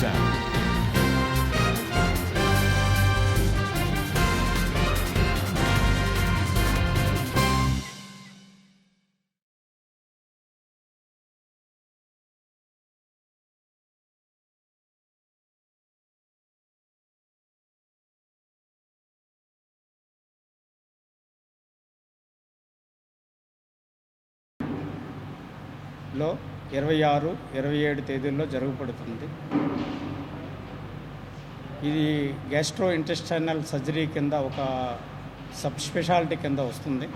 sound. లో 26, 27 తేదీల్లో జరగబడుతుంది. ఇది గ్యాస్ట్రో ఇంటెస్టైనల్ సర్జరీ కింద ఒక సబ్ స్పెషాలిటీ కింద వస్తుంది.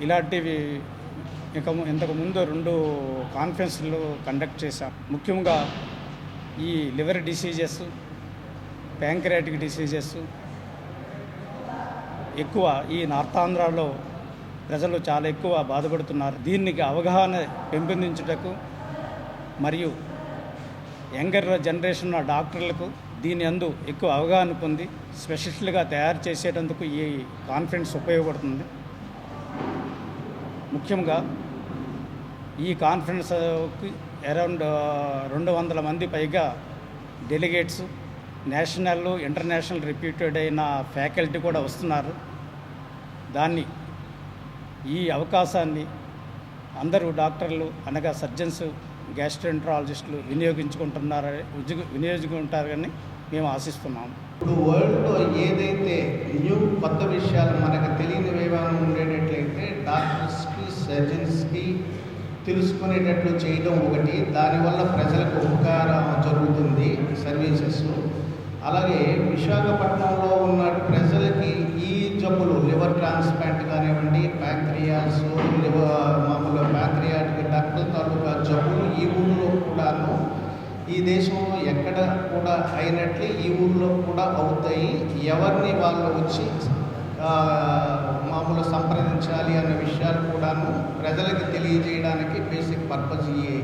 ఇలాంటివి ఇంతకుముందు 2 కాన్ఫరెన్స్లు కండక్ట్ చేశాం. ముఖ్యంగా ఈ లివర్ డిసీజెస్, ప్యాంక్రియాటిక్ డిసీజెస్ ఎక్కువ ఈ నార్థాంధ్రలో ప్రజలు చాలా ఎక్కువ బాధపడుతున్నారు. దీనికి అవగాహన పెంపొందించుటకు మరియు యంగర్ జనరేషన్ డాక్టర్లకు దీని యందు ఎక్కువ అవగాహన పొంది స్పెషలిస్టులుగా తయారు చేసేటందుకు ఈ కాన్ఫరెన్స్ ఉపయోగపడుతుంది. ముఖ్యంగా ఈ కాన్ఫరెన్స్కి అరౌండ్ 200 మంది పైగా డెలిగేట్స్, నేషనల్, ఇంటర్నేషనల్ రిప్యూటెడ్ అయిన ఫ్యాకల్టీ కూడా వస్తున్నారు. దాన్ని ఈ అవకాశాన్ని అందరూ డాక్టర్లు అనగా సర్జన్స్, గ్యాస్ట్రోఎంటరాలజిస్టులు వినియోగించుకుంటారని మేము ఆశిస్తున్నాము. ఇప్పుడు వరల్డ్లో ఏదైతే కొత్త విషయాలు మనకు తెలియని విధానం ఉండేటట్లయితే డాక్టర్స్కి, సర్జన్స్కి తెలుసుకునేటట్లు చేయడం ఒకటి. దానివల్ల ప్రజలకు ఉపకారం జరుగుతుంది సర్వీసెస్. అలాగే విశాఖపట్నంలో ఉన్న ప్రజలకి ఈ జబ్బులు లివర్ ట్రాన్స్ప్లాంట్ కానివ్వండి, ప్యాంక్రియాస్, మామూలుగా ప్యాంక్రియాటిక్ డక్ట్ తాలూకా జబ్బులు ఈ ఊళ్ళో కూడాను, ఈ దేశంలో ఎక్కడ కూడా అయినట్లే ఈ ఊళ్ళో కూడా అవుతాయి. ఎవరిని వాళ్ళు వచ్చి మామూలు సంప్రదించాలి అన్న విషయాలు కూడాను ప్రజలకి తెలియజేయడానికి బేసిక్ పర్పస్ ఇయే.